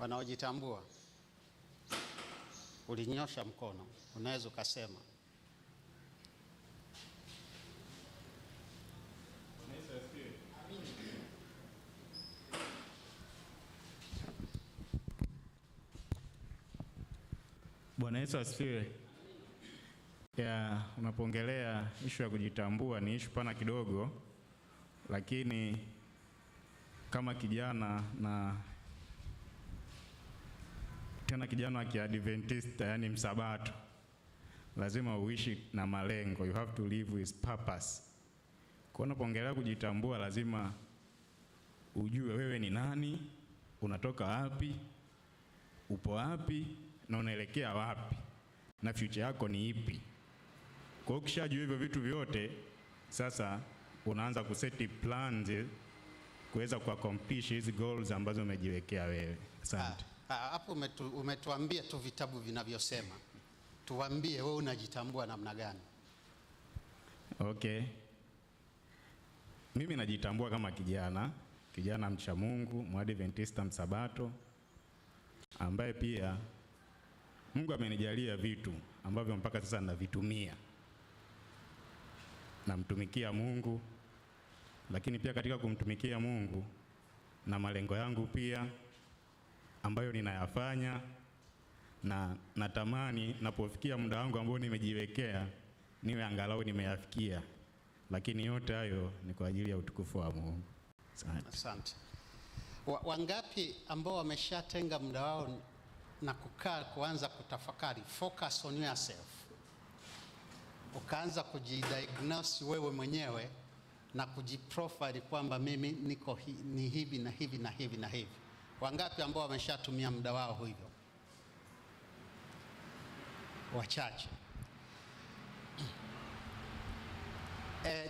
wanaojitambua. Ulinyosha mkono, unaweza ukasema. Bwana Yesu asifiwe. Unapoongelea issue ya kujitambua ni issue pana kidogo, lakini kama kijana na tena kijana wa Kiadventista, yani msabato, lazima uishi na malengo. You have to live with purpose. Kwa unapoongelea kujitambua, lazima ujue wewe ni nani, unatoka wapi, upo wapi na unaelekea wapi, na future yako ni ipi. Kwa ukishajua hivyo vitu vyote, sasa unaanza kuseti plans kuweza kuaccomplish hizi goals ambazo umejiwekea wewe. Asante. Hapo umetuambia tu vitabu vinavyosema. Tuambie wewe unajitambua namna gani? Okay. Mimi najitambua kama kijana mcha Mungu, Mwadventista msabato, ambaye pia Mungu amenijalia vitu ambavyo mpaka sasa navitumia. Namtumikia Mungu, lakini pia katika kumtumikia Mungu na malengo yangu pia ambayo ninayafanya, na natamani napofikia muda wangu ambao nimejiwekea niwe angalau nimeyafikia, lakini yote hayo ni kwa ajili ya utukufu wa Mungu. Asante. Wangapi ambao wameshatenga muda wao na kuanza kutafakari, focus on yourself, ukaanza kujidiagnose wewe mwenyewe na kujiprofile kwamba mimi niko ni hivi na hivi na hivi na hivi? Wangapi ambao wameshatumia muda wao hivyo? Wachache.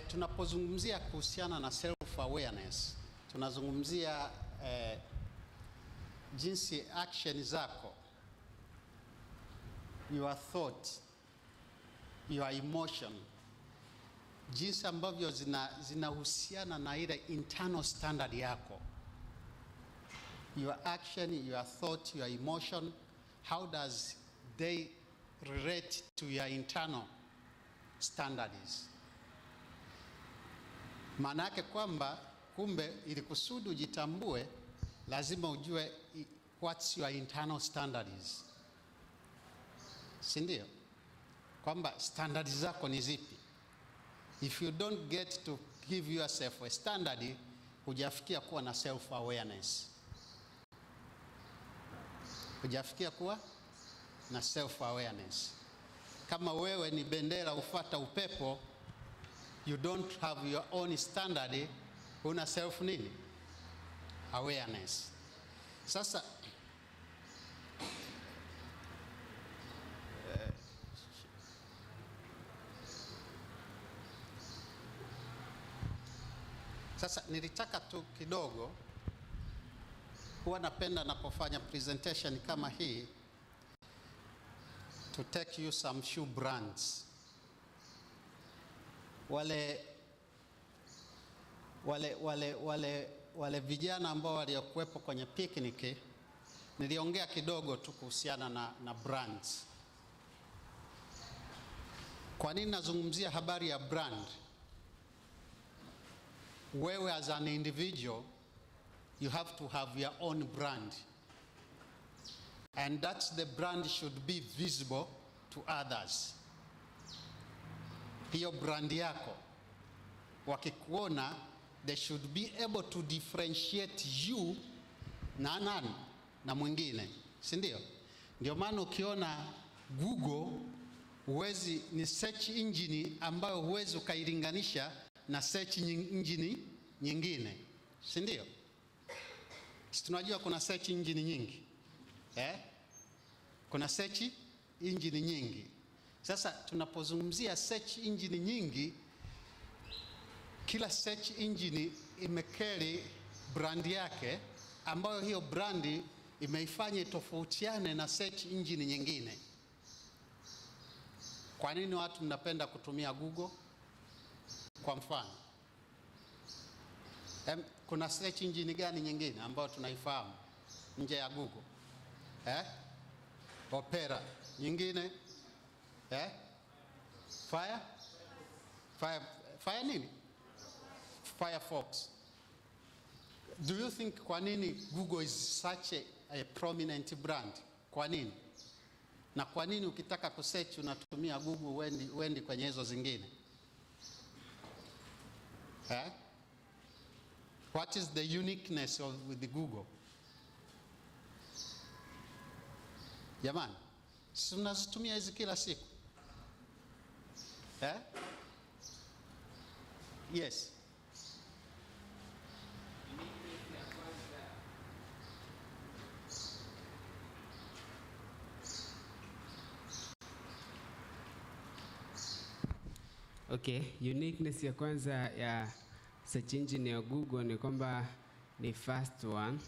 Tunapozungumzia kuhusiana na self awareness, tunazungumzia jinsi action zako, your thought, your emotion, jinsi ambavyo zinahusiana na ile internal standard yako. Your action, your thought, your emotion, how does they relate to your internal standards? Maana yake kwamba kumbe ili kusudi ujitambue, lazima ujue what's your internal standards. Si ndio? Kwamba standards zako ni zipi? If you don't get to give yourself a standard, hujafikia kuwa na self awareness. Hujafikia kuwa na self awareness. Kama wewe ni bendera ufuata upepo, you don't have your own standard, una self nini? Awareness. Sasa nilitaka tu kidogo, huwa napenda napofanya presentation kama hii, to take you some shoe brands. Wale vijana ambao waliokuwepo kwenye picnic, niliongea kidogo tu kuhusiana na brands. Kwa nini nazungumzia habari ya brand? Wewe as an individual, you have to have your own brand, and that's the brand should be visible to others. Hiyo brand yako wakikuona, they should be able to differentiate you na nani na mwingine, si ndio? Ndio maana ukiona Google, ni search engine ambayo huwezi ukailinganisha na search engine nyingine, si ndio? Si tunajua kuna search engine nyingi, kuna search engine nyingi. Sasa tunapozungumzia search engine nyingi, kila search engine imekeri brand yake, ambayo hiyo brand imeifanya tofautiane na search engine nyingine. Kwa nini watu mnapenda kutumia Google? Kwa mfano, kuna search engine gani nyingine ambayo tunaifahamu nje ya Google? Opera. Nyingine? Fire nini? Firefox. Do you think kwa nini Google is such a prominent brand? Kwa nini? Na kwa nini ukitaka kusearch unatumia Google wendi kwenye hizo zingine? What is the uniqueness with the Google? Jamani, si unazitumia hizi kila siku? Yes. Okay, uniqueness ya kwanza ya search engine ya Google ni kwamba ni fast one,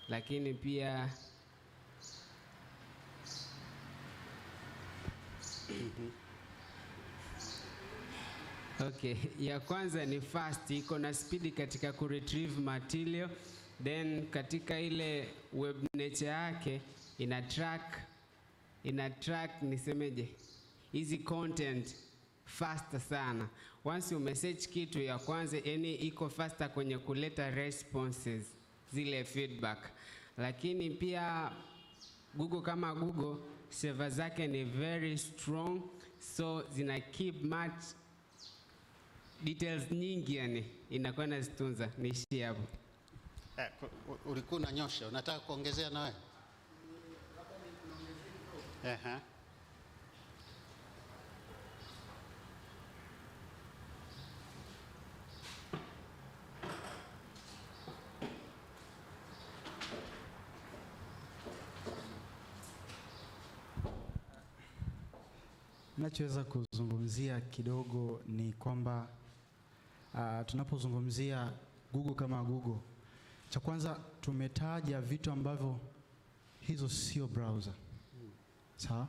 lakini pia okay, ya kwanza ni fast, iko na speed katika kuretrieve material, then katika ile web nature yake ina track nisemeje, hizi content faster sana. Once umesearch kitu ya kwanza, yani iko faster kwenye kuleta responses, zile feedback. Lakini pia Google kama Google, server zake ni very strong, so zina keep much details nyingi, yani inakuwa nazitunza. Niishi hapo. Ulikuwa unanyosha, unataka kuongezea na wewe? Nachoweza kuzungumzia kidogo ni kwamba tunapozungumzia Google kama Google, cha kwanza tumetaja vitu ambavyo hizo sio browser. Sawa?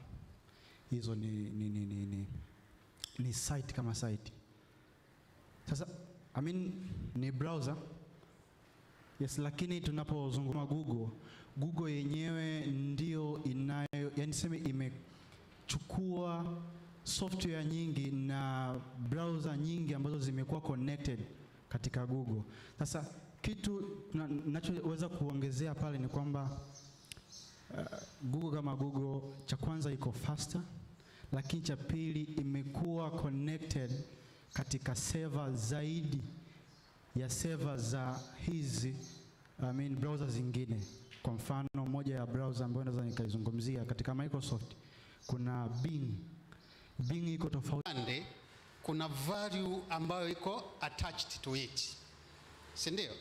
Hizo ni site kama site. Sasa ni browser. Yes, lakini tunapozungumza Google yenyewe ndio inayo, yani sema imechukua software nyingi na browser nyingi ambazo zimekuwa connected katika Google. Sasa kitu ninachoweza kuongezea pale ni kwamba Google kama Google, cha kwanza iko faster, lakini cha pili imekuwa connected katika server zaidi ya server za hizi browser zingine. Kwa mfano moja ya browser ambayo naweza nikaizungumzia katika Microsoft kuna Bing. Bing iko tofauti. Kuna value ambayo iko attached to it. Si ndio?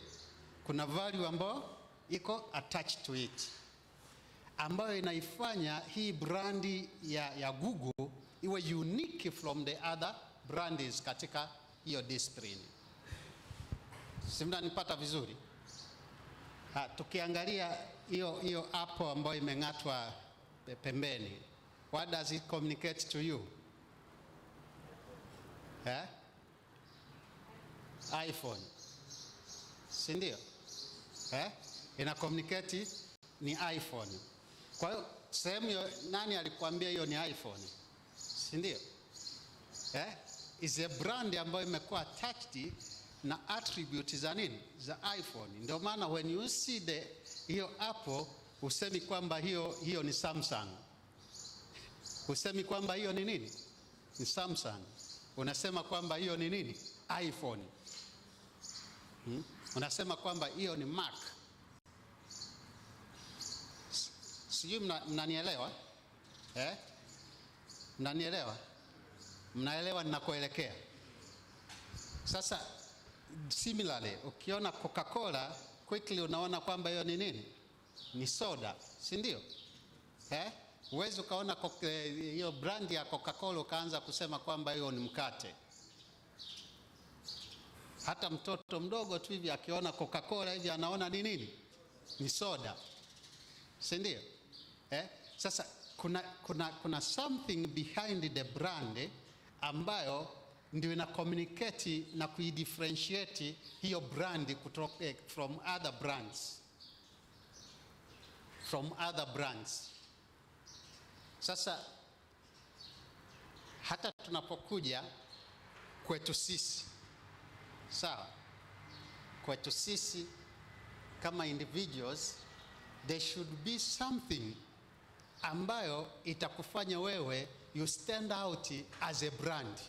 Kuna value ambayo iko attached to it, ambayo inaifanya hii brandi ya Google iwe unique from the other brands katika hiyo discipline. Si mnanipata vizuri? Tukiangalia hiyo app ambayo imeng'atwa pembeni, what does it communicate to you? iPhone. Si ndio? Ina communicate ni iPhone. Kwa hiyo sehemu nani alikwambia hiyo ni iPhone? Si ndio? Is a brand ambayo imekuwa attached na attributes za nini? Za iPhone. Ndio maana when you see hiyo Apple, usemi kwamba hiyo ni Samsung. Usemi kwamba hiyo ni nini? Ni Samsung. Unasema kwamba hiyo ni nini? iPhone. Unasema kwamba hiyo ni Mac. Sijui mnanielewa? Mnanielewa? Mnaelewa ninakoelekea? Sasa similarly, ukiona Coca-Cola quickly unaona kwamba hiyo ni nini? Ni soda, si ndio? Uwezi ukaona hiyo brand ya Coca-Cola ukaanza kusema kwamba hiyo ni mkate. Hata mtoto mdogo tu hivi akiona Coca-Cola hivi anaona ni nini? Ni soda. Si ndio? Sasa kuna something behind the brand ambayo ndio ina communicate na kuidifferentiate hiyo brand kutoka from other brands. from other brands. Sasa hata tunapokuja kwetu sisi, sawa, kwetu sisi kama individuals, there should be something ambayo itakufanya wewe you stand out as a brand.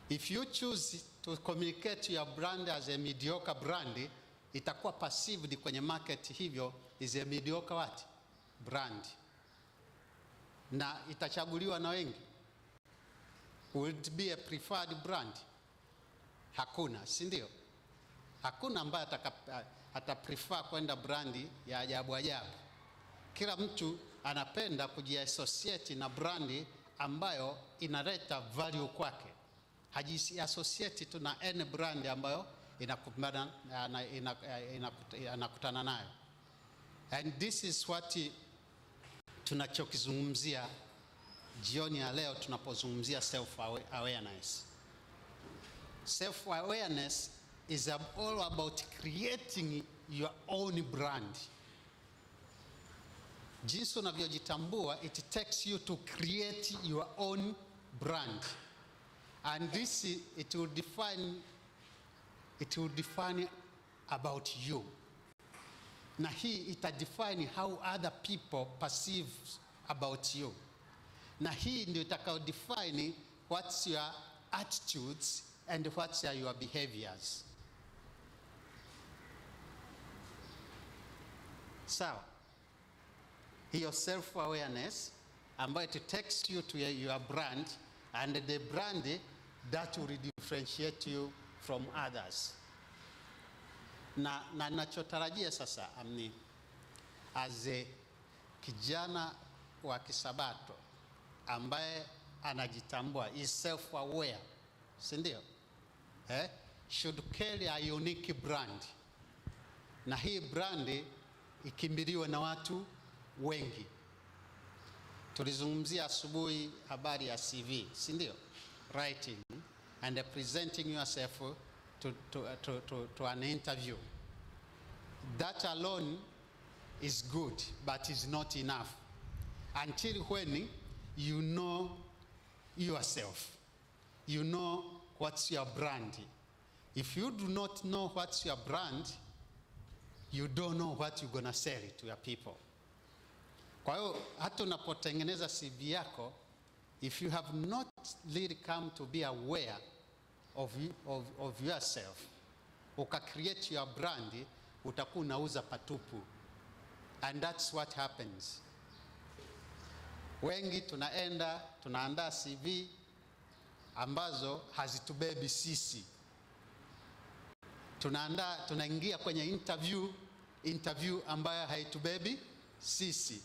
If you choose to communicate your brand as a mediocre brand, itakuwa perceived kwenye market hivyo is a mediocre what? Brand. Na itachaguliwa na wengi. Will it be a preferred brand? Hakuna, si ndio? Hakuna ambaye ataprefer kwenda brandi ya ajabu ajabu. Kila mtu anapenda kujiassociate na brandi ambayo inaleta value kwake. Hajiassociate tu na any brand ambayo inakutana nayo. And this is what tunachokizungumzia jioni ya leo tunapozungumzia self awareness. Self awareness is all about creating your own brand. Jinsi unavyojitambua, it takes you to create your own brand. And this, it will define about you. Na hii itadefine how other people perceive about you. Na hii ndio itakao define what's your attitudes and what's your behaviors. Sawa. Hiyo self awareness ambayo it takes you to your brand, and the brand that will differentiate you from others. Na nachotarajia sasa amni as a kijana wa Kisabato ambaye anajitambua, is self aware, si ndio? Should carry a unique brand. Na hii brand ikimbiliwe na watu wengi. Tulizungumzia asubuhi habari ya CV, si ndio? Writing and presenting yourself to an interview. That alone is good, but is not enough until when you know yourself. You know what's your brand. If you do not know what's your brand, you don't know what you're gonna sell to your people. Kwa hiyo hata unapotengeneza CV yako, if you have not really come to be aware of yourself, uka create your brand, utakuwa unauza patupu. And that's what happens. Wengi tunaandaa CV ambazo hazitubebi sisi. Tunaingia kwenye interview ambayo haitubebi sisi,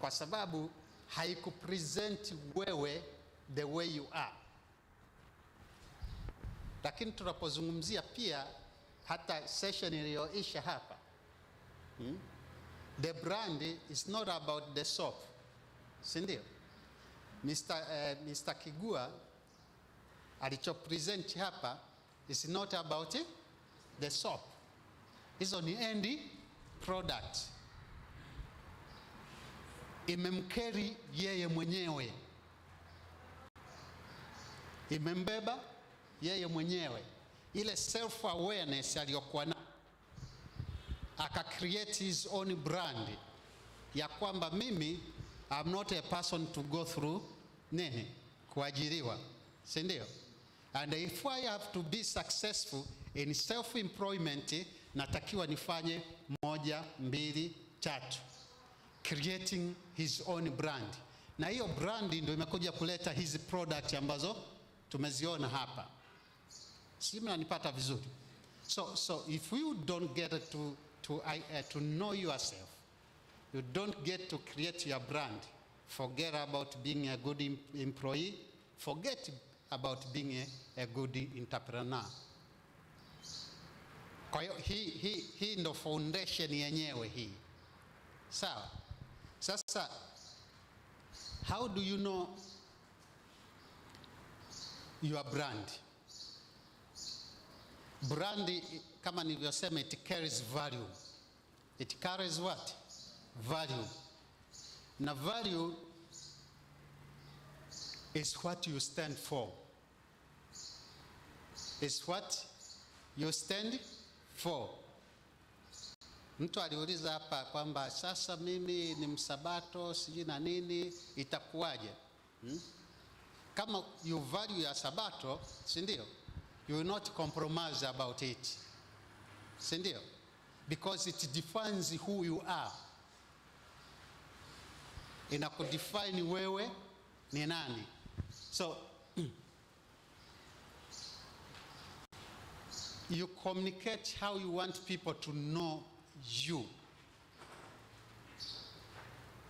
kwa sababu haikupresent wewe the way you are. Lakini tunapozungumzia pia hata session iliyoisha hapa, the brand is not about the soap, si ndio? Mr. Kikuu alichopresent hapa is not about the soap. Hizo ni end product. Imemkeri yeye mwenyewe, imembeba yeye mwenyewe. Ile self awareness aliyokuwa na, aka create his own brand ya kwamba mimi I'm not a person to go through nini, kuajiriwa, si ndio? And if I have to be successful in self employment, natakiwa nifanye 1, 2, 3, creating his own brand. Na hiyo brand ndio imekuja kuleta hizi product ambazo tumeziona hapa. Si mnanipata vizuri? So if you don't get to know yourself, you don't get to create your brand, forget about being a good employee, forget about being a good entrepreneur. Kwa hiyo hii ndo foundation yenyewe hii. Sawa? Sasa how do you know your brand? Brand, kama nilivyosema, it carries value. It carries what? Value. Na value is what you stand for. Is what you stand for. Mtu aliuliza hapa kwamba sasa mimi ni msabato sijui na nini itakuwaje? Kama you value ya sabato, si ndio? You will not compromise about it. Si ndio? Because it defines who you are. Inakudefine wewe ni nani. So you communicate how you want people to know you.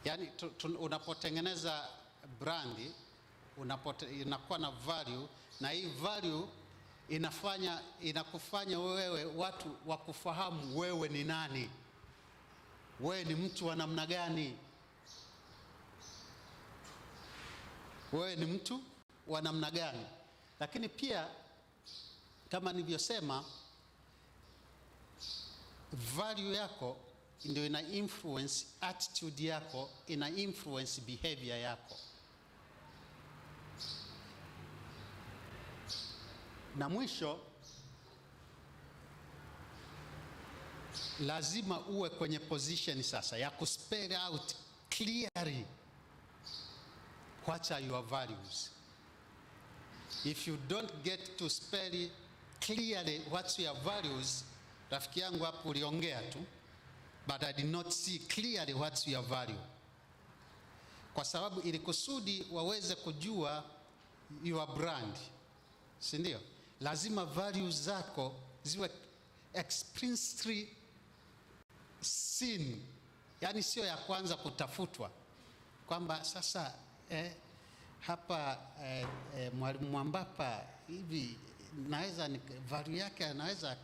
Yani unapotengeneza brandi, inakuwa na value, na hii value inakufanya wewe watu wakufahamu wewe ni nani. Wewe ni mtu wa namna gani? Wewe ni mtu wa namna gani? Lakini pia kama nilivyosema, value yako ndio ina influence attitude yako, ina influence behavior yako. Na mwisho, lazima uwe kwenye position sasa ya kuspell out clearly what are your values. If you don't get to spell clearly what's your values, rafiki yangu hapo uliongea tu, but I did not see clearly what's your value. Kwa sababu ili kusudi waweze kujua your brand, si ndio? Lazima values zako ziwe explicitly seen, yani sio ya kwanza kutafutwa kwamba sasa hapa Mwalimu Mwambapa hivi naweza value yake anaweza